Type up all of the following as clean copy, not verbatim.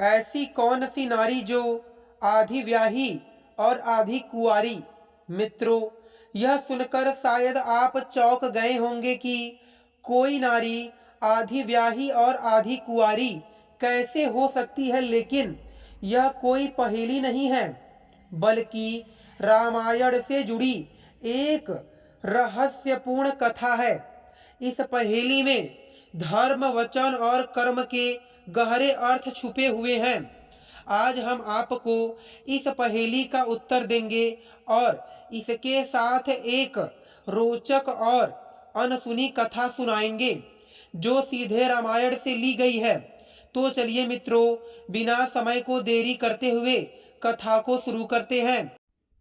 ऐसी कौन सी नारी जो आधी ब्याही और आधी कुंवारी। मित्रों, यह सुनकर शायद आप चौंक गए होंगे कि कोई नारी आधी ब्याही और आधी कुंवारी कैसे हो सकती है, लेकिन यह कोई पहेली नहीं है, बल्कि रामायण से जुड़ी एक रहस्यपूर्ण कथा है। इस पहेली में धर्म, वचन और कर्म के गहरे अर्थ छुपे हुए हैं। आज हम आपको इस पहेली का उत्तर देंगे और इसके साथ एक रोचक और अनसुनी कथा सुनाएंगे जो सीधे रामायण से ली गई है। तो चलिए मित्रों, बिना समय को देरी करते हुए कथा को शुरू करते हैं।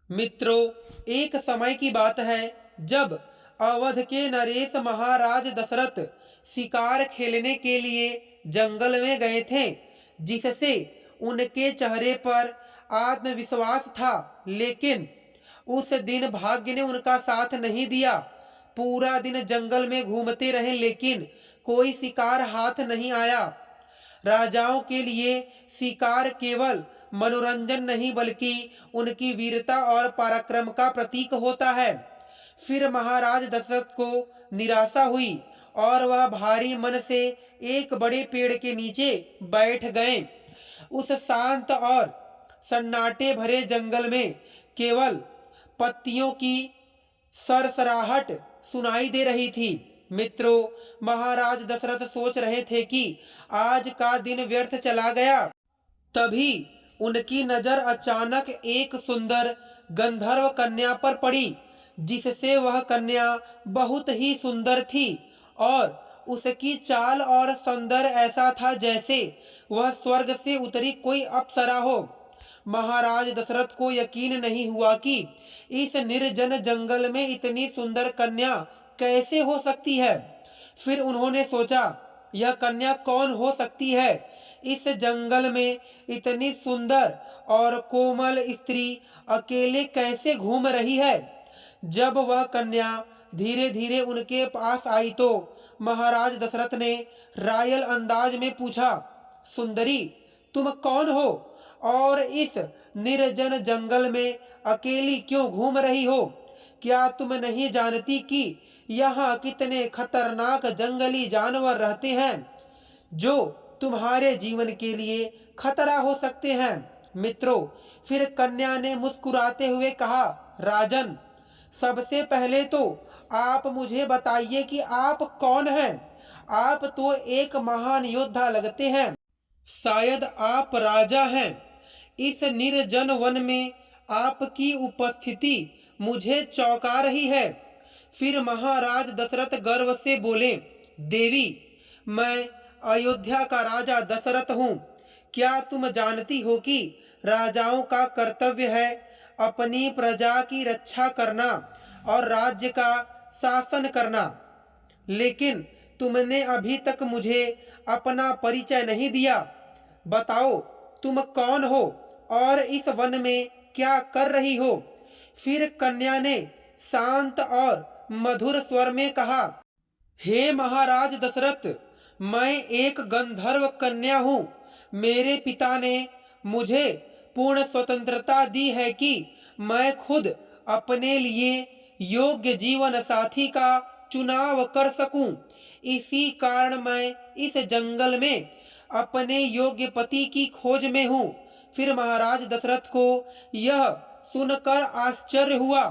मित्रों, एक समय की बात है जब अवध के नरेश महाराज दशरथ शिकार खेलने के लिए जंगल में गए थे, जिससे उनके चेहरे पर आत्मविश्वास था। लेकिन उस दिन भाग्य ने उनका साथ नहीं दिया। पूरा दिन जंगल में घूमते रहे, लेकिन कोई शिकार हाथ नहीं आया। राजाओं के लिए शिकार केवल मनोरंजन नहीं, बल्कि उनकी वीरता और पराक्रम का प्रतीक होता है। फिर महाराज दशरथ को निराशा हुई और वह भारी मन से एक बड़े पेड़ के नीचे बैठ गए। उस शांत और सन्नाटे भरे जंगल में केवल पत्तियों की सरसराहट सुनाई दे रही थी। मित्रों, महाराज दशरथ सोच रहे थे कि आज का दिन व्यर्थ चला गया। तभी उनकी नजर अचानक एक सुंदर गंधर्व कन्या पर पड़ी, जिससे वह कन्या बहुत ही सुंदर थी और उसकी चाल और सौंदर्य ऐसा था जैसे वह स्वर्ग से उतरी कोई अप्सरा हो। महाराज दशरथ को यकीन नहीं हुआ कि इस निर्जन जंगल में इतनी सुंदर कन्या कैसे हो सकती है। फिर उन्होंने सोचा, यह कन्या कौन हो सकती है? इस जंगल में इतनी सुंदर और कोमल स्त्री अकेले कैसे घूम रही है? जब वह कन्या धीरे धीरे उनके पास आई तो महाराज दशरथ ने रायल अंदाज में पूछा, सुंदरी, तुम कौन हो और इस निर्जन जंगल में अकेली क्यों घूम रही हो? क्या तुम नहीं जानती कि यहाँ कितने खतरनाक जंगली जानवर रहते हैं जो तुम्हारे जीवन के लिए खतरा हो सकते हैं? मित्रों, फिर कन्या ने मुस्कुराते हुए कहा, राजन, सबसे पहले तो आप मुझे बताइए कि आप कौन हैं? आप तो एक महान योद्धा लगते हैं। शायद आप राजा हैं। इस निर्जन वन में आपकी उपस्थिति मुझे चौंका रही है। फिर महाराज दशरथ गर्व से बोले, देवी, मैं अयोध्या का राजा दशरथ हूँ। क्या तुम जानती हो कि राजाओं का कर्तव्य है अपनी प्रजा की रक्षा करना और राज्य का शासन करना? लेकिन तुमने अभी तक मुझे अपना परिचय नहीं दिया। बताओ, तुम कौन हो और इस वन में क्या कर रही हो? फिर कन्या ने शांत और मधुर स्वर में कहा, हे महाराज दशरथ, मैं एक गंधर्व कन्या हूँ। मेरे पिता ने मुझे पूर्ण स्वतंत्रता दी है कि मैं खुद अपने लिए योग्य जीवन साथी का चुनाव कर सकूं। इसी कारण मैं इस जंगल में अपने योग्य पति की खोज में हूँ। फिर महाराज दशरथ को यह सुनकर आश्चर्य हुआ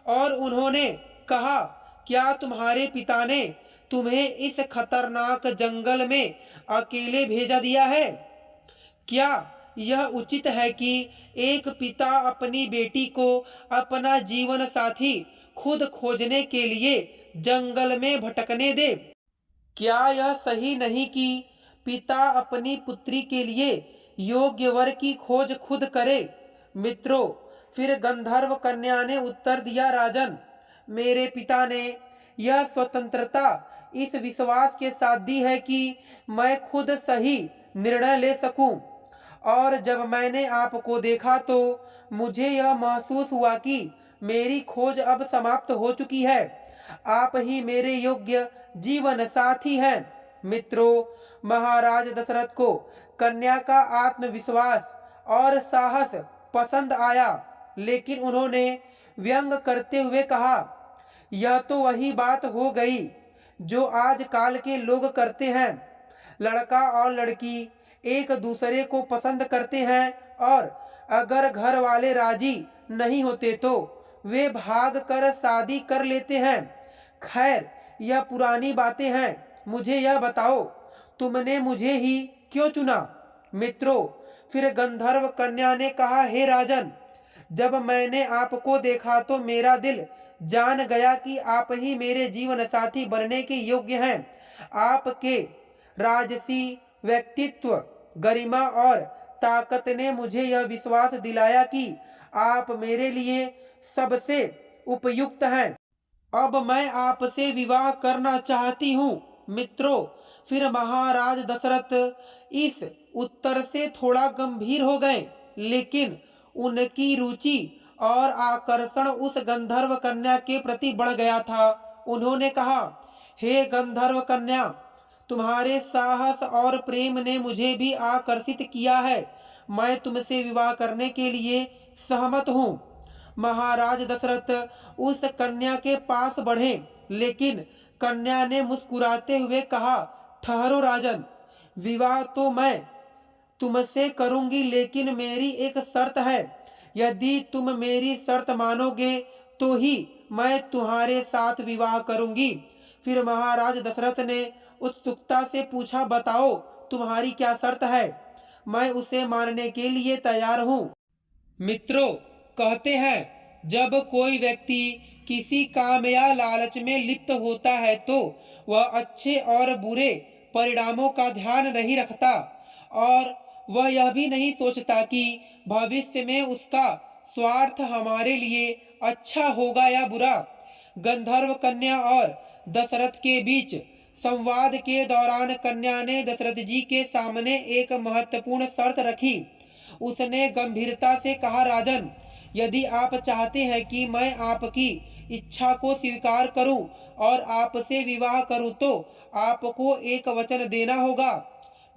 और उन्होंने कहा, क्या तुम्हारे पिता ने तुम्हें इस खतरनाक जंगल में अकेले भेजा दिया है? क्या यह उचित है कि एक पिता अपनी बेटी को अपना जीवन साथी खुद खोजने के लिए जंगल में भटकने दे? क्या यह सही नहीं कि पिता अपनी पुत्री के लिए योग्य वर की खोज खुद करे? मित्रों, फिर गंधर्व कन्या ने उत्तर दिया, राजन, मेरे पिता ने यह स्वतंत्रता इस विश्वास के साथ दी है कि मैं खुद सही निर्णय ले सकूं। और जब मैंने आपको देखा तो मुझे यह महसूस हुआ कि मेरी खोज अब समाप्त हो चुकी है। आप ही मेरे योग्य जीवन साथी हैं। मित्रों, महाराज दशरथ को कन्या का आत्मविश्वास और साहस पसंद आया, लेकिन उन्होंने व्यंग करते हुए कहा, यह तो वही बात हो गई जो आजकल के लोग करते हैं। लड़का और लड़की एक दूसरे को पसंद करते हैं और अगर घर वाले राजी नहीं होते तो वे भाग कर शादी कर लेते हैं। खैर, यह पुरानी बातें हैं। मुझे यह बताओ, तुमने मुझे ही क्यों चुना? मित्रों, फिर गंधर्व कन्या ने कहा, हे राजन, जब मैंने आपको देखा तो मेरा दिल जान गया कि आप ही मेरे जीवन साथी बनने के योग्य हैं। आपके राजसी व्यक्तित्व, गरिमा और ताकत ने मुझे यह विश्वास दिलाया कि आप मेरे लिए सबसे उपयुक्त हैं। अब मैं आपसे विवाह करना चाहती हूँ। मित्रों, फिर महाराज दशरथ इस उत्तर से थोड़ा गंभीर हो गए, लेकिन उनकी रुचि और आकर्षण उस गंधर्व कन्या के प्रति बढ़ गया था। उन्होंने कहा, हे गंधर्व कन्या, तुम्हारे साहस और प्रेम ने मुझे भी आकर्षित किया है। मैं तुमसे विवाह करने के लिए सहमत हूँ। महाराज दशरथ उस कन्या के पास बढ़े, लेकिन कन्या ने मुस्कुराते हुए कहा, ठहरो राजन, विवाह तो मैं तुमसे करूंगी, लेकिन मेरी एक शर्त है। यदि तुम मेरी शर्त मानोगे तो ही मैं तुम्हारे साथ विवाह करूंगी। फिर महाराज दशरथ ने उत्सुकता से पूछा, बताओ तुम्हारी क्या शर्त है? मैं उसे मानने के लिए तैयार हूँ। मित्रों, कहते हैं, जब कोई व्यक्ति किसी काम या लालच में लिप्त होता है तो वह अच्छे और बुरे परिणामों का ध्यान नहीं रखता और वह यह भी नहीं सोचता कि भविष्य में उसका स्वार्थ हमारे लिए अच्छा होगा या बुरा। गंधर्व कन्या और दशरथ के बीच संवाद के दौरान कन्या ने दशरथ जी के सामने एक महत्वपूर्ण शर्त रखी। उसने गंभीरता से कहा, राजन, यदि आप चाहते हैं कि मैं आपकी इच्छा को स्वीकार करूं और आपसे विवाह करूं तो आपको एक वचन देना होगा।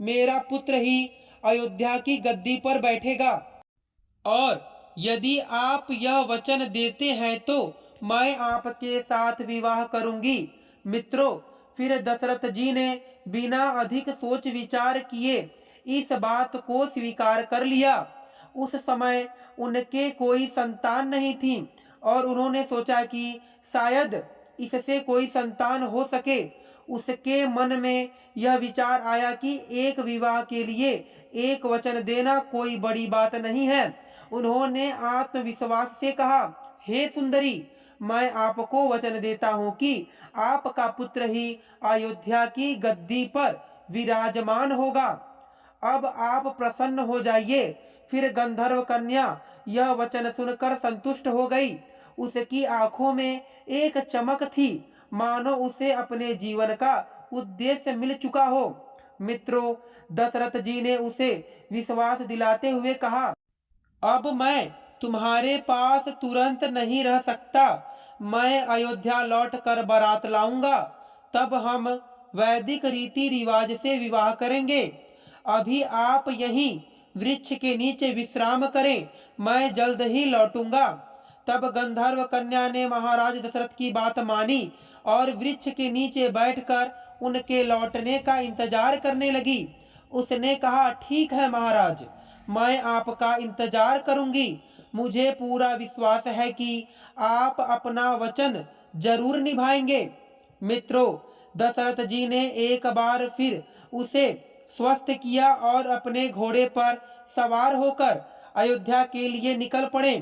मेरा पुत्र ही अयोध्या की गद्दी पर बैठेगा और यदि आप यह वचन देते हैं तो मैं आपके साथ विवाह करूंगी। मित्रों, फिर दशरथ जी ने बिना अधिक सोच विचार किए इस बात को स्वीकार कर लिया। उस समय उनके कोई संतान नहीं थी और उन्होंने सोचा कि शायद इससे कोई संतान हो सके। उसके मन में यह विचार आया कि एक विवाह के लिए एक वचन देना कोई बड़ी बात नहीं है। उन्होंने आत्मविश्वास से कहा, हे सुंदरी, मैं आपको वचन देता हूँ कि आपका पुत्र ही अयोध्या की गद्दी पर विराजमान होगा। अब आप प्रसन्न हो जाइए। फिर गंधर्व कन्या यह वचन सुनकर संतुष्ट हो गई। उसकी आंखों में एक चमक थी, मानो उसे अपने जीवन का उद्देश्य मिल चुका हो। मित्रों, दशरथ जी ने उसे विश्वास दिलाते हुए कहा, अब मैं तुम्हारे पास तुरंत नहीं रह सकता। मैं अयोध्या लौट कर बारात लाऊंगा, तब हम वैदिक रीति रिवाज से विवाह करेंगे। अभी आप यहीं वृक्ष के नीचे विश्राम करें, मैं जल्द ही लौटूंगा। तब गंधर्व कन्या ने महाराज दशरथ की बात मानी और वृक्ष के नीचे बैठकर उनके लौटने का इंतजार करने लगी। उसने कहा, ठीक है महाराज, मैं आपका इंतजार करूंगी। मुझे पूरा विश्वास है कि आप अपना वचन जरूर निभाएंगे। मित्रों, दशरथ जी ने एक बार फिर उसे स्वस्थ किया और अपने घोड़े पर सवार होकर अयोध्या के लिए निकल पड़े।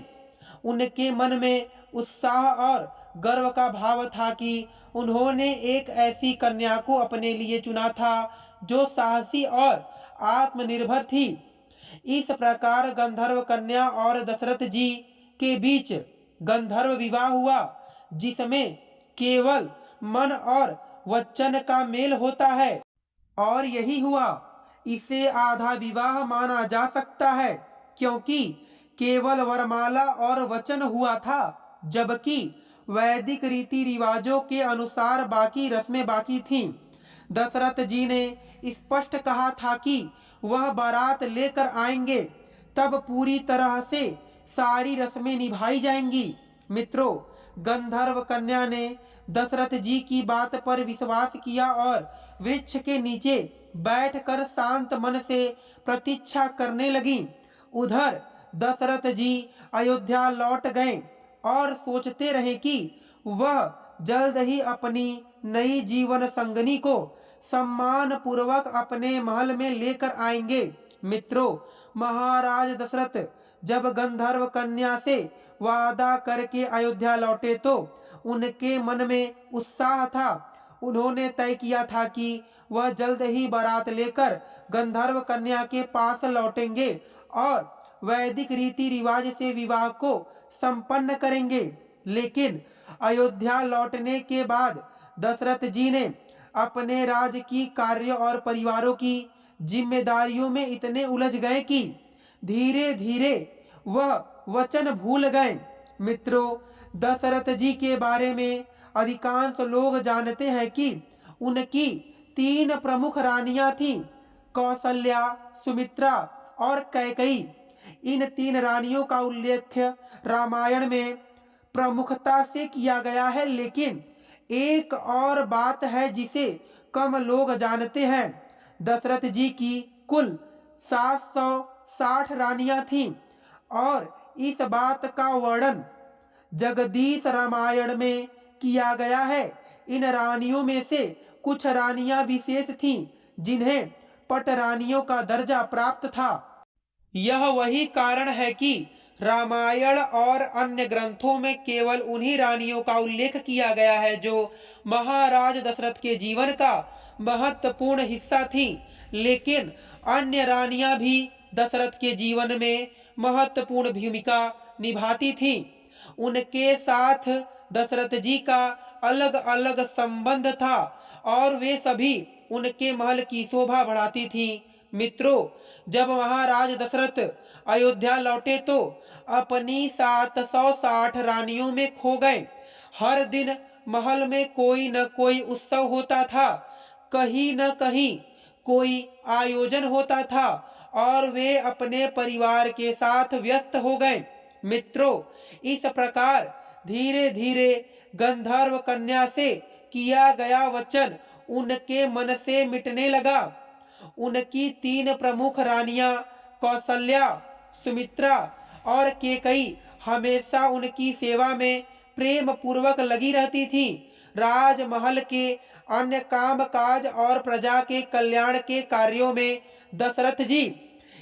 उनके मन में उत्साह और गर्व का भाव था कि उन्होंने एक ऐसी कन्या को अपने लिए चुना था जो साहसी और आत्मनिर्भर थी। इस प्रकार गंधर्व कन्या और दशरथ जी के बीच गंधर्व विवाह हुआ, जिसमें केवल मन और वचन का मेल होता है। और यही हुआ। इसे आधा विवाह माना जा सकता है, क्योंकि केवल वरमाला और वचन हुआ था, जबकि वैदिक रीति रिवाजों के अनुसार बाकी रस्में बाकी थीं। दशरथ जी ने स्पष्ट कहा था कि वह बारात लेकर आएंगे तब पूरी तरह से सारी रस्में निभाई जाएंगी। मित्रों, गंधर्व कन्या ने दशरथ जी की बात पर विश्वास किया और वृक्ष के नीचे बैठकर शांत मन से प्रतीक्षा करने लगी। उधर दशरथ जी अयोध्या लौट गए और सोचते रहे कि वह जल्द ही अपनी नई जीवन संगनी को सम्मान पूर्वक अपने महल में लेकर आएंगे। मित्रों, महाराज दशरथ जब गंधर्व कन्या से वादा करके अयोध्या लौटे तो उनके मन में उत्साह था। उन्होंने तय किया था कि वह जल्द ही बारात लेकर गंधर्व कन्या के पास लौटेंगे और वैदिक रीति रिवाज से विवाह को संपन्न करेंगे। लेकिन अयोध्या लौटने के बाद दशरथ जी ने अपने राज्य की कार्य और परिवारों की जिम्मेदारियों में इतने उलझ गए कि धीरे धीरे वह वचन भूल गए। मित्रों, दशरथ जी के बारे में अधिकांश लोग जानते हैं कि उनकी 3 प्रमुख रानियां थीं, कौशल्या, सुमित्रा और कैकेयी। इन 3 रानियों का उल्लेख रामायण में प्रमुखता से किया गया है, लेकिन एक और बात है जिसे कम लोग जानते हैं। दशरथ जी की कुल 760 रानियां थीं और इस बात का वर्णन जगदीश रामायण में किया गया है। इन रानियों में से कुछ रानियां विशेष थीं जिन्हें पट रानियों का दर्जा प्राप्त था। यह वही कारण है कि रामायण और अन्य ग्रंथों में केवल उन्हीं रानियों का उल्लेख किया गया है जो महाराज दशरथ के जीवन का महत्वपूर्ण हिस्सा थीं। लेकिन अन्य रानियां भी दशरथ के जीवन में महत्वपूर्ण भूमिका निभाती थीं। उनके साथ दशरथ जी का अलग अलग संबंध था और वे सभी उनके महल की शोभा बढ़ाती थीं। मित्रों, जब महाराज दशरथ अयोध्या लौटे तो अपनी 760 रानियों में खो गए। हर दिन महल में कोई न कोई उत्सव होता था, कहीं न कहीं कोई आयोजन होता था और वे अपने परिवार के साथ व्यस्त हो गए। मित्रों, इस प्रकार धीरे धीरे गंधर्व कन्या से किया गया वचन उनके मन से मिटने लगा। उनकी 3 प्रमुख रानियां कौशल्या, सुमित्रा और कैकेयी हमेशा उनकी सेवा में प्रेम पूर्वक लगी रहती थीं। राजमहल के अन्य काम काज और प्रजा के कल्याण के कार्यों में दशरथ जी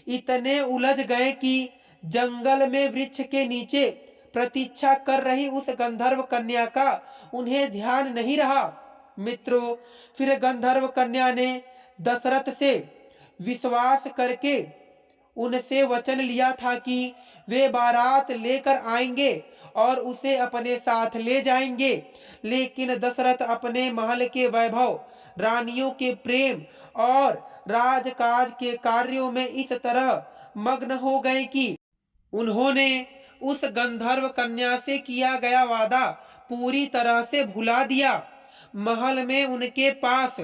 इतने उलझ गए कि जंगल में वृक्ष के नीचे प्रतीक्षा कर रही उस गंधर्व कन्या का उन्हें ध्यान नहीं रहा। मित्रों, फिर गंधर्व कन्या ने दशरथ से विश्वास करके उनसे वचन लिया था कि वे बारात लेकर आएंगे और उसे अपने साथ ले जाएंगे। लेकिन दशरथ अपने महल के वैभव, रानियों के प्रेम और राजकाज के कार्यों में इस तरह मग्न हो गए कि उन्होंने उस गंधर्व कन्या से किया गया वादा पूरी तरह से भुला दिया। महल में उनके पास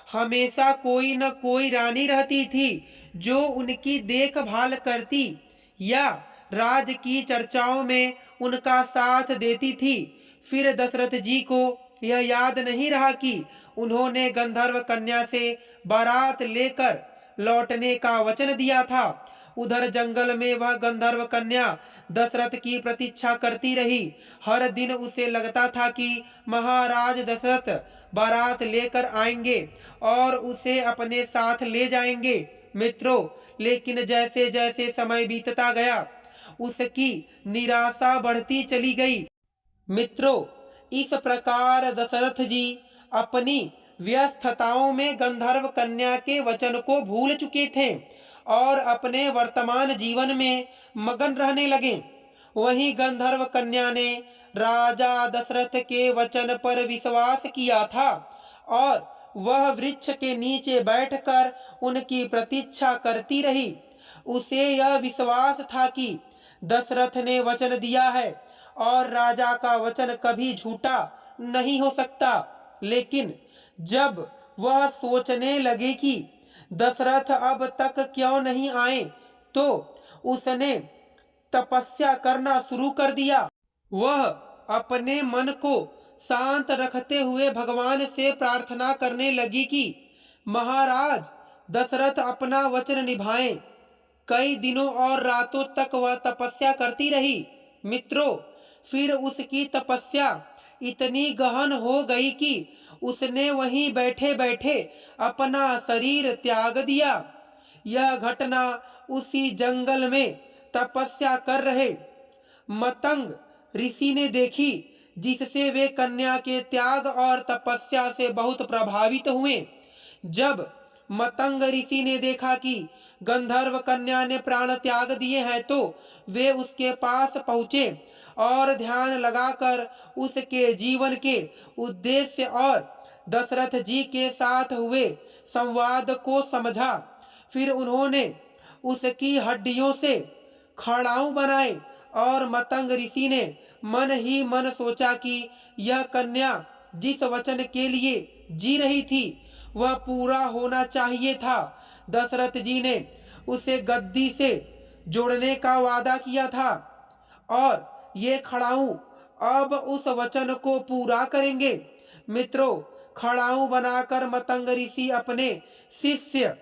हमेशा कोई न कोई रानी रहती थी जो उनकी देखभाल करती या राज की चर्चाओं में उनका साथ देती थी। फिर दशरथ जी को यह याद नहीं रहा कि उन्होंने गंधर्व कन्या से बारात लेकर लौटने का वचन दिया था। उधर जंगल में वह गंधर्व कन्या दशरथ की प्रतीक्षा करती रही। हर दिन उसे लगता था कि महाराज दशरथ बारात लेकर आएंगे और उसे अपने साथ ले जाएंगे। मित्रों, लेकिन जैसे जैसे समय बीतता गया उसकी निराशा बढ़ती चली गई। मित्रों, इस प्रकार दशरथ जी अपनी व्यस्तताओं में गंधर्व कन्या के वचन को भूल चुके थे और अपने वर्तमान जीवन में मगन रहने लगे। वहीं गंधर्व कन्या ने राजा दशरथ के वचन पर विश्वास किया था और वह वृक्ष के नीचे बैठकर उनकी प्रतीक्षा करती रही। उसे यह विश्वास था कि दशरथ ने वचन दिया है और राजा का वचन कभी झूठा नहीं हो सकता। लेकिन जब वह सोचने लगे कि दशरथ अब तक क्यों नहीं आए, तो उसने तपस्या करना शुरू कर दिया। वह अपने मन को शांत रखते हुए भगवान से प्रार्थना करने लगी कि महाराज दशरथ अपना वचन निभाएं। कई दिनों और रातों तक वह तपस्या करती रही। मित्रों, फिर उसकी तपस्या इतनी गहन हो गई कि उसने वहीं बैठे बैठे अपना शरीर त्याग दिया। यह घटना उसी जंगल में तपस्या कर रहे मतंग ऋषि ने देखी, जिससे वे कन्या के त्याग और तपस्या से बहुत प्रभावित हुए। जब मतंग ऋषि ने देखा कि गंधर्व कन्या ने प्राण त्याग दिए हैं, तो वे उसके पास पहुंचे और ध्यान लगाकर उसके जीवन के उद्देश्य और दशरथ जी के साथ हुए संवाद को समझा। फिर उन्होंने उसकी हड्डियों से खड़ाऊ बनाए और मतंग ऋषि ने मन ही मन सोचा कि यह कन्या जिस वचन के लिए जी रही थी वह पूरा होना चाहिए था। दशरथ जी ने उसे गद्दी से जोड़ने का वादा किया था और ये खड़ाऊ अब उस वचन को पूरा करेंगे। मित्रों, खड़ाऊ बनाकर मतंग ऋषि अपने शिष्य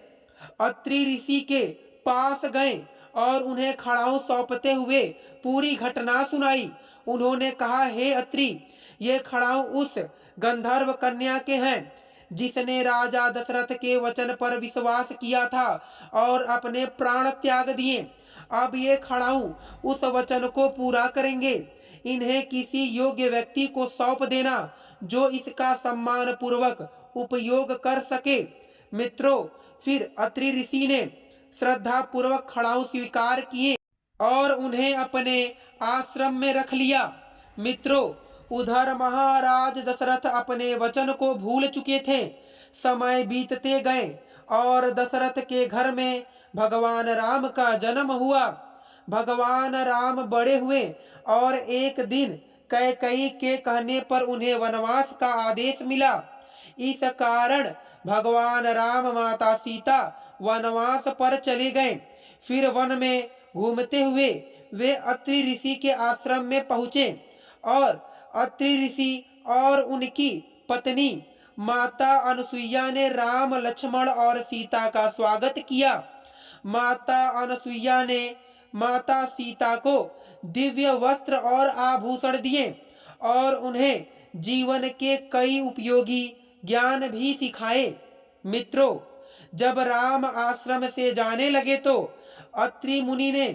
अत्रि ऋषि के पास गए और उन्हें खड़ाऊ सौंपते हुए पूरी घटना सुनाई। उन्होंने कहा, हे अत्रि, ये खड़ाऊ उस गंधर्व कन्या के हैं जिसने राजा दशरथ के वचन पर विश्वास किया था और अपने प्राण त्याग दिए। अब ये खड़ाऊ उस वचन को पूरा करेंगे। इन्हें किसी योग्य व्यक्ति को सौंप देना जो इसका सम्मान पूर्वक उपयोग कर सके। मित्रों, फिर अत्रि ऋषि ने श्रद्धा पूर्वक खड़ाऊ स्वीकार किए और उन्हें अपने आश्रम में रख लिया। मित्रों, उधर महाराज दशरथ अपने वचन को भूल चुके थे। समय बीतते गए और दशरथ के घर में भगवान राम का जन्म हुआ। भगवान राम बड़े हुए और एक दिन कैकेयी के कहने पर उन्हें वनवास का आदेश मिला। इस कारण भगवान राम माता सीता वनवास पर चले गए। फिर वन में घूमते हुए वे अत्रि ऋषि के आश्रम में पहुंचे और अत्रि ऋषि और उनकी पत्नी माता अनुसुईया ने राम, लक्ष्मण और सीता का स्वागत किया। माता अनुसुईया ने माता सीता को दिव्य वस्त्र और आभूषण दिए और उन्हें जीवन के कई उपयोगी ज्ञान भी सिखाए। मित्रों, जब राम आश्रम से जाने लगे तो अत्रि मुनि ने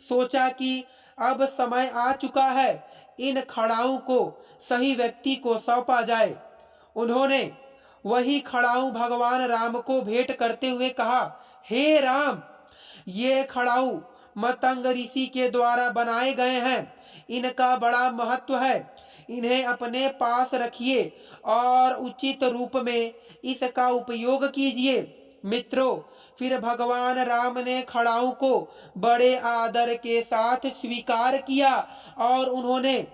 सोचा कि अब समय आ चुका है, इन खड़ाऊ को सही व्यक्ति को सौंपा जाए। उन्होंने वही खड़ाऊ भगवान राम को भेंट करते हुए कहा, हे राम, ये खड़ाऊ मतंग ऋषि के द्वारा बनाए गए हैं। इनका बड़ा महत्व है। इन्हें अपने पास रखिए और उचित रूप में इसका उपयोग कीजिए। मित्रों, फिर भगवान राम ने खड़ाऊ को बड़े आदर के साथ स्वीकार किया और उन्होंने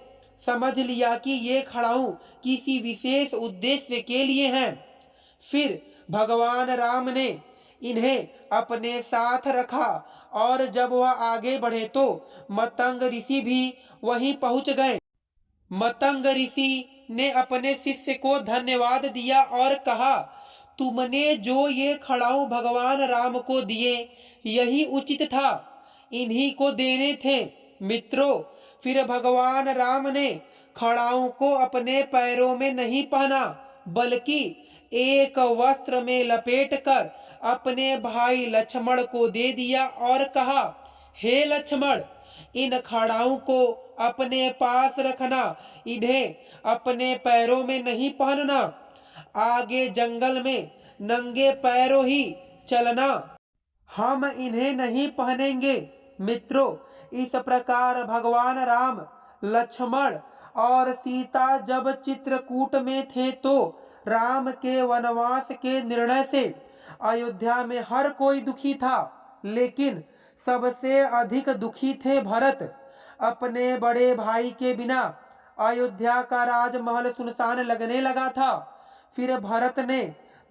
समझ लिया कि ये खड़ाऊ किसी विशेष उद्देश्य के लिए हैं। फिर भगवान राम ने इन्हें अपने साथ रखा और जब वह आगे बढ़े तो मतंग ऋषि भी वहीं पहुंच गए। मतंग ऋषि ने अपने शिष्य को धन्यवाद दिया और कहा, तुमने जो ये खड़ाऊ भगवान राम को दिए यही उचित था, इन्हीं को देने थे। मित्रों, फिर भगवान राम ने खड़ाऊ को अपने पैरों में नहीं पहना बल्कि एक वस्त्र में लपेटकर अपने भाई लक्ष्मण को दे दिया और कहा, हे लक्ष्मण, इन खड़ाऊ को अपने पास रखना, इन्हें अपने पैरों में नहीं पहनना। आगे जंगल में नंगे पैरों ही चलना, हम इन्हें नहीं पहनेंगे। मित्रों, इस प्रकार भगवान राम, लक्ष्मण और सीता जब चित्रकूट में थे तो राम के वनवास के निर्णय से अयोध्या में हर कोई दुखी था, लेकिन सबसे अधिक दुखी थे भरत। अपने बड़े भाई के बिना अयोध्या का राजमहल सुनसान लगने लगा था। फिर भरत ने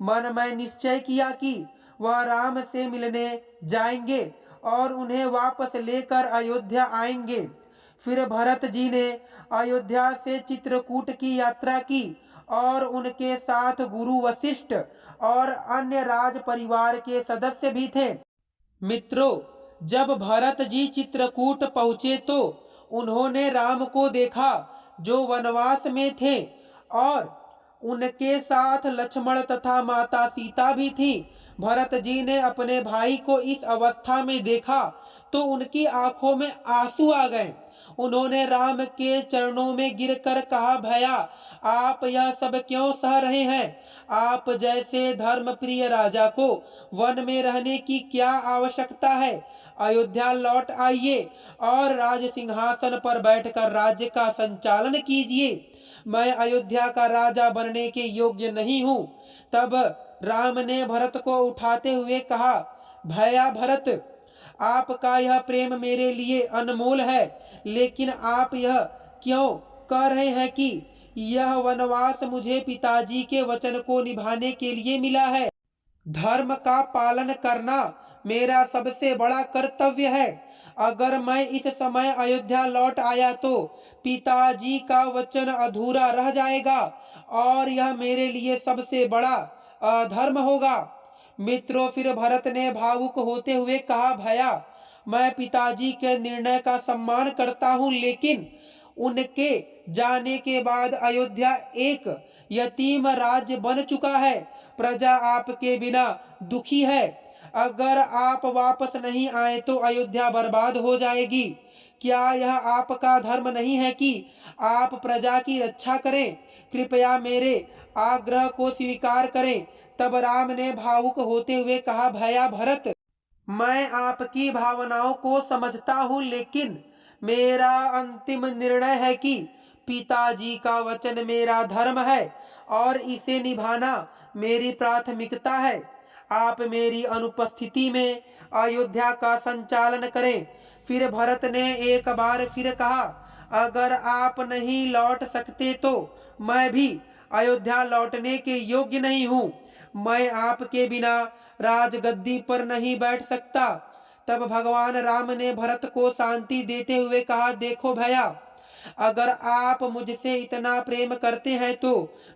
मन में निश्चय किया कि वह राम से मिलने जाएंगे और उन्हें वापस लेकर अयोध्या आएंगे। फिर भरत जी ने अयोध्या से चित्रकूट की यात्रा की और उनके साथ गुरु वशिष्ठ और अन्य राज परिवार के सदस्य भी थे। मित्रों, जब भरत जी चित्रकूट पहुंचे तो उन्होंने राम को देखा जो वनवास में थे और उनके साथ लक्ष्मण तथा माता सीता भी थी। भरत जी ने अपने भाई को इस अवस्था में देखा तो उनकी आंखों में आंसू आ गए। उन्होंने राम के चरणों में गिरकर कहा, भैया आप यह सब क्यों सह रहे हैं? आप जैसे धर्म प्रिय राजा को वन में रहने की क्या आवश्यकता है? अयोध्या लौट आइए और राज सिंहासन पर बैठकर राज्य का संचालन कीजिए। मैं अयोध्या का राजा बनने के योग्य नहीं हूँ। तब राम ने भरत को उठाते हुए कहा, भैया भरत, आपका यह प्रेम मेरे लिए अनमोल है, लेकिन आप यह क्यों कह रहे हैं कि यह वनवास मुझे पिताजी के वचन को निभाने के लिए मिला है? धर्म का पालन करना मेरा सबसे बड़ा कर्तव्य है। अगर मैं इस समय अयोध्या लौट आया तो पिताजी का वचन अधूरा रह जाएगा और यह मेरे लिए सबसे बड़ा अधर्म होगा। मित्रों, फिर भरत ने भावुक होते हुए कहा, भैया मैं पिताजी के निर्णय का सम्मान करता हूँ, लेकिन उनके जाने के बाद अयोध्या एक यतीम राज्य बन चुका है। प्रजा आपके बिना दुखी है। अगर आप वापस नहीं आए तो अयोध्या बर्बाद हो जाएगी। क्या यह आपका धर्म नहीं है कि आप प्रजा की रक्षा करें? कृपया मेरे आग्रह को स्वीकार करें। तब राम ने भावुक होते हुए कहा, भैया भरत, मैं आपकी भावनाओं को समझता हूँ, लेकिन मेरा अंतिम निर्णय है कि पिताजी का वचन मेरा धर्म है और इसे निभाना मेरी प्राथमिकता है। आप मेरी अनुपस्थिति में अयोध्या का संचालन करें। फिर भरत ने एक बार फिर कहा, अगर आप नहीं लौट सकते तो मैं भी अयोध्या लौटने के योग्य नहीं हूँ। मैं आपके बिना राजगद्दी पर नहीं बैठ सकता। तब भगवान राम ने भरत को शांति देते हुए कहा, देखो भैया, अगर आप मुझसे इतना प्रेम करते हैं तो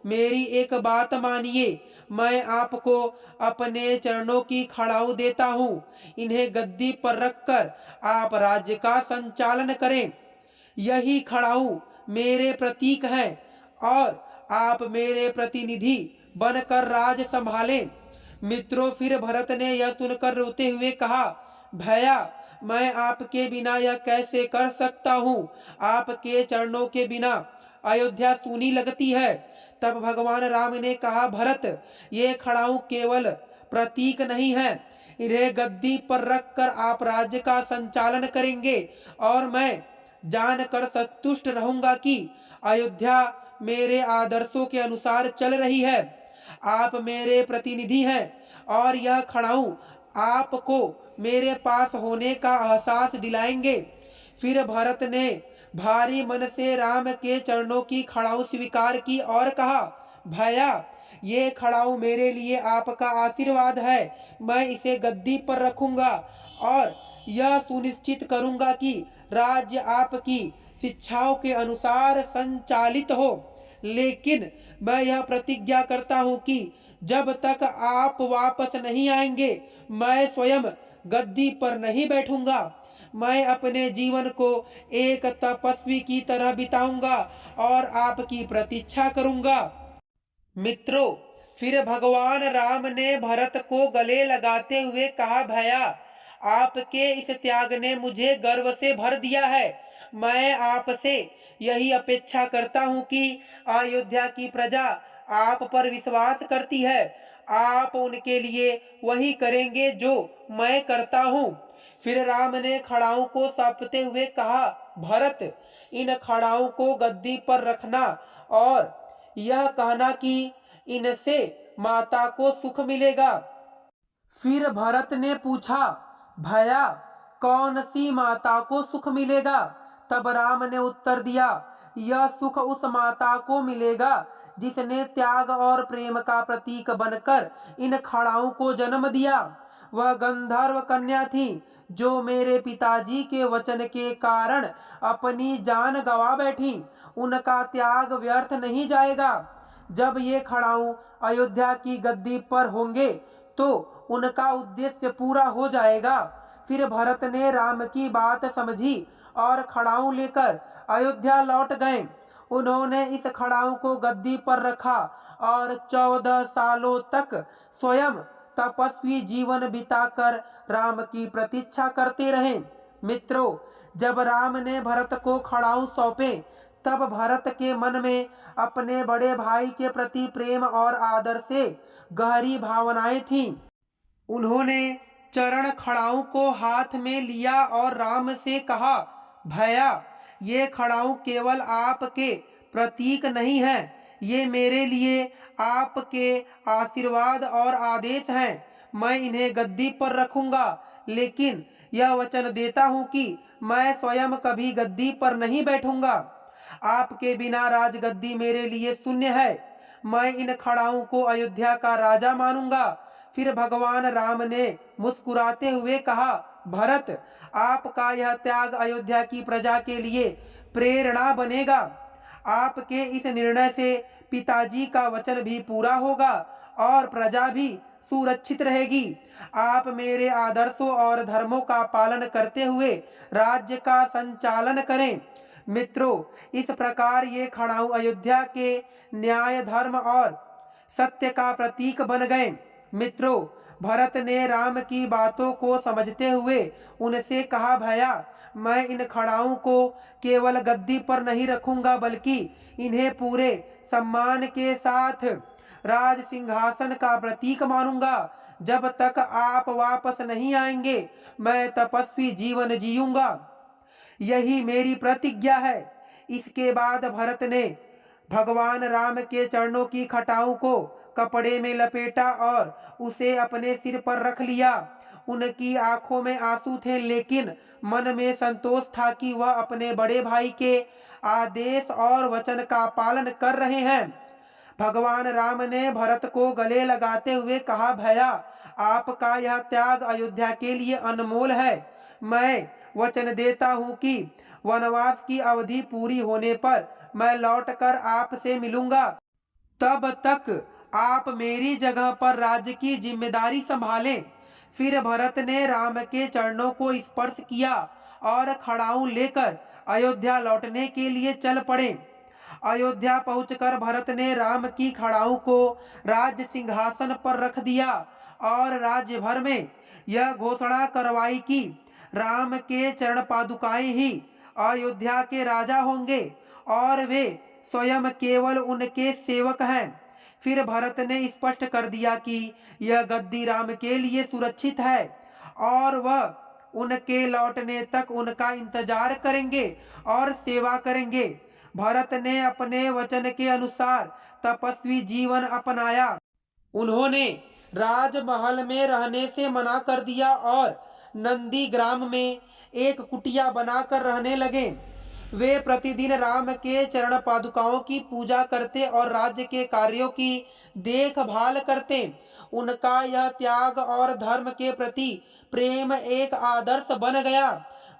मेरी एक बात मानिए। मैं आपको अपने चरणों की खड़ाऊ देता हूँ। इन्हें गद्दी पर रखकर आप राज्य का संचालन करें। यही खड़ाऊ मेरे प्रतीक हैं और आप मेरे प्रतिनिधि बनकर राज संभालें। मित्रों, फिर भरत ने यह सुनकर रोते हुए कहा, भैया मैं आपके बिना यह कैसे कर सकता हूँ? आपके चरणों के बिना अयोध्या सूनी लगती है। तब भगवान राम ने कहा, भरत, ये खड़ाऊ केवल प्रतीक नहीं है। इन्हें गद्दी पर रखकर आप राज्य का संचालन करेंगे और मैं जानकर संतुष्ट रहूंगा कि अयोध्या मेरे आदर्शों के अनुसार चल रही है। आप मेरे प्रतिनिधि हैं और यह खड़ाऊ आपको मेरे पास होने का एहसास दिलाएंगे। फिर भरत ने भारी मन से राम के चरणों की खड़ाऊ स्वीकार की और कहा, भैया ये खड़ाऊ मेरे लिए आपका आशीर्वाद है। मैं इसे गद्दी पर रखूंगा और यह सुनिश्चित करूंगा कि राज्य आपकी शिक्षाओं के अनुसार संचालित हो। लेकिन मैं यह प्रतिज्ञा करता हूं कि जब तक आप वापस नहीं आएंगे मैं स्वयं गद्दी पर नहीं बैठूंगा। मैं अपने जीवन को एक तपस्वी की तरह बिताऊंगा और आपकी प्रतीक्षा करूंगा। मित्रों, फिर भगवान राम ने भरत को गले लगाते हुए कहा, भैया आपके इस त्याग ने मुझे गर्व से भर दिया है। मैं आपसे यही अपेक्षा करता हूँ कि अयोध्या की प्रजा आप पर विश्वास करती है। आप उनके लिए वही करेंगे जो मैं करता हूँ। फिर राम ने खड़ाऊ को सौंपते हुए कहा, भरत, इन खड़ाऊ को गद्दी पर रखना और यह कहना कि इनसे माता को सुख मिलेगा। फिर भरत ने पूछा, भैया कौन सी माता को सुख मिलेगा? तब राम ने उत्तर दिया, यह सुख उस माता को मिलेगा जिसने त्याग और प्रेम का प्रतीक बनकर इन खड़ाओं को जन्म दिया, वह गंधर्व कन्या थी जो मेरे पिताजी के वचन के कारण अपनी जान गंवा बैठी। उनका त्याग व्यर्थ नहीं जाएगा। जब ये खड़ाऊ अयोध्या की गद्दी पर होंगे तो उनका उद्देश्य पूरा हो जाएगा। फिर भरत ने राम की बात समझी और खड़ाऊ लेकर अयोध्या लौट गए। उन्होंने इस खड़ाऊ को गद्दी पर रखा और 14 सालों तक स्वयं तपस्वी जीवन बिताकर राम की प्रतीक्षा करते रहे। मित्रों, जब राम ने भरत को खड़ाऊ सौंपे तब भरत के मन में अपने बड़े भाई के प्रति प्रेम और आदर से गहरी भावनाएं थीं। उन्होंने चरण खड़ाऊ को हाथ में लिया और राम से कहा, भैया, ये खड़ाऊ केवल आपके प्रतीक नहीं है, ये मेरे लिए आपके आशीर्वाद और आदेश हैं। मैं इन्हें गद्दी पर रखूंगा, लेकिन यह वचन देता हूं कि मैं स्वयं कभी गद्दी पर नहीं बैठूंगा। आपके बिना राजगद्दी मेरे लिए शून्य है। मैं इन खड़ाओं को अयोध्या का राजा मानूंगा। फिर भगवान राम ने मुस्कुराते हुए कहा, भरत, आपका यह त्याग अयोध्या की प्रजा के लिए प्रेरणा बनेगा। आपके इस निर्णय से पिताजी का वचन भी पूरा होगा और प्रजा भी सुरक्षित रहेगी। आप मेरे आदर्शों और धर्मों का पालन करते हुए राज्य का संचालन करें। मित्रों, इस प्रकार ये खड़ाऊ अयोध्या के न्याय, धर्म और सत्य का प्रतीक बन गए। मित्रों, भरत ने राम की बातों को समझते हुए उनसे कहा, भैया, मैं इन खड़ाओं को केवल गद्दी पर नहीं रखूंगा, बल्कि इन्हें पूरे सम्मान के साथ राज सिंहासन का प्रतीक मानूंगा। जब तक आप वापस नहीं आएंगे, मैं तपस्वी जीवन जीऊंगा। यही मेरी प्रतिज्ञा है। इसके बाद भरत ने भगवान राम के चरणों की खटाऊ को कपड़े में लपेटा और उसे अपने सिर पर रख लिया। उनकी आंखों में आंसू थे, लेकिन मन में संतोष था कि वह अपने बड़े भाई के आदेश और वचन का पालन कर रहे हैं। भगवान राम ने भरत को गले लगाते हुए कहा, भैया, आपका यह त्याग अयोध्या के लिए अनमोल है। मैं वचन देता हूँ कि वनवास की अवधि पूरी होने पर मैं लौटकर आपसे मिलूंगा। तब तक आप मेरी जगह पर राज्य की जिम्मेदारी संभालें। फिर भरत ने राम के चरणों को स्पर्श किया और खड़ाऊ लेकर अयोध्या लौटने के लिए चल पड़े। अयोध्या पहुंचकर भरत ने राम की खड़ाऊ को राज्य सिंहासन पर रख दिया और राज्य भर में यह घोषणा करवाई कि राम के चरण पादुकाएं ही अयोध्या के राजा होंगे और वे स्वयं केवल उनके सेवक हैं। फिर भरत ने स्पष्ट कर दिया कि यह गद्दी राम के लिए सुरक्षित है और वह उनके लौटने तक उनका इंतजार करेंगे और सेवा करेंगे। भरत ने अपने वचन के अनुसार तपस्वी जीवन अपनाया। उन्होंने राजमहल में रहने से मना कर दिया और नंदी ग्राम में एक कुटिया बनाकर रहने लगे। वे प्रतिदिन राम के चरण पादुकाओं की पूजा करते और राज्य के कार्यों की देखभाल करते। उनका यह त्याग और धर्म के प्रति प्रेम एक आदर्श बन गया।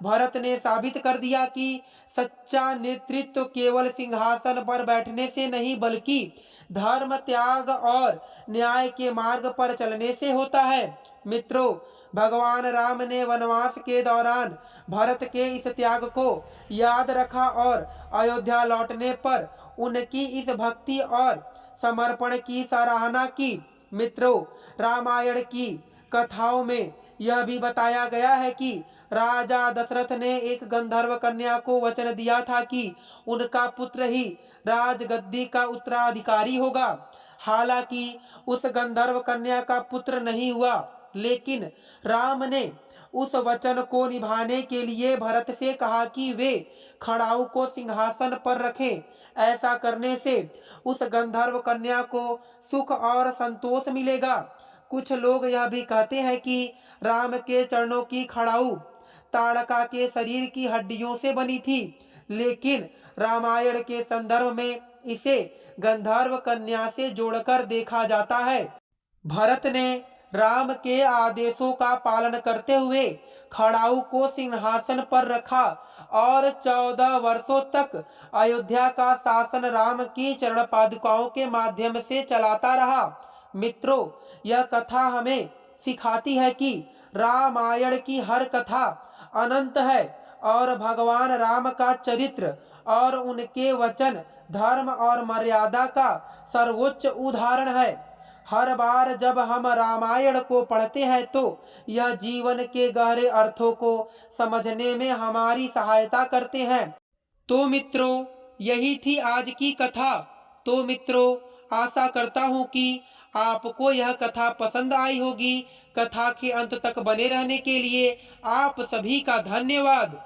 भरत ने साबित कर दिया कि सच्चा नेतृत्व केवल सिंहासन पर बैठने से नहीं, बल्कि धर्म, त्याग और न्याय के मार्ग पर चलने से होता है। मित्रों, भगवान राम ने वनवास के दौरान भरत के इस त्याग को याद रखा और अयोध्या लौटने पर उनकी इस भक्ति और समर्पण की सराहना की। मित्रों, रामायण की कथाओं में यह भी बताया गया है कि राजा दशरथ ने एक गंधर्व कन्या को वचन दिया था कि उनका पुत्र ही राजगद्दी का उत्तराधिकारी होगा। हालांकि उस गंधर्व कन्या का पुत्र नहीं हुआ, लेकिन राम ने उस वचन को निभाने के लिए भरत से कहा कि वे खड़ाऊ को सिंहासन पर रखें। ऐसा करने से उस गंधर्व कन्या को सुख और संतोष मिलेगा। कुछ लोग यह भी कहते हैं कि राम के चरणों की खड़ाऊ ताड़का के शरीर की हड्डियों से बनी थी, लेकिन रामायण के संदर्भ में इसे गंधर्व कन्या से जोड़कर देखा जाता है। भरत ने राम के आदेशों का पालन करते हुए खड़ाऊ को सिंहासन पर रखा और 14 वर्षों तक अयोध्या का शासन राम की चरण पादुकाओं के माध्यम से चलाता रहा। मित्रों, यह कथा हमें सिखाती है कि रामायण की हर कथा अनंत है और भगवान राम का चरित्र और उनके वचन धर्म और मर्यादा का सर्वोच्च उदाहरण है। हर बार जब हम रामायण को पढ़ते हैं तो यह जीवन के गहरे अर्थों को समझने में हमारी सहायता करते हैं। तो मित्रों, यही थी आज की कथा। तो मित्रों, आशा करता हूँ कि आपको यह कथा पसंद आई होगी। कथा के अंत तक बने रहने के लिए आप सभी का धन्यवाद।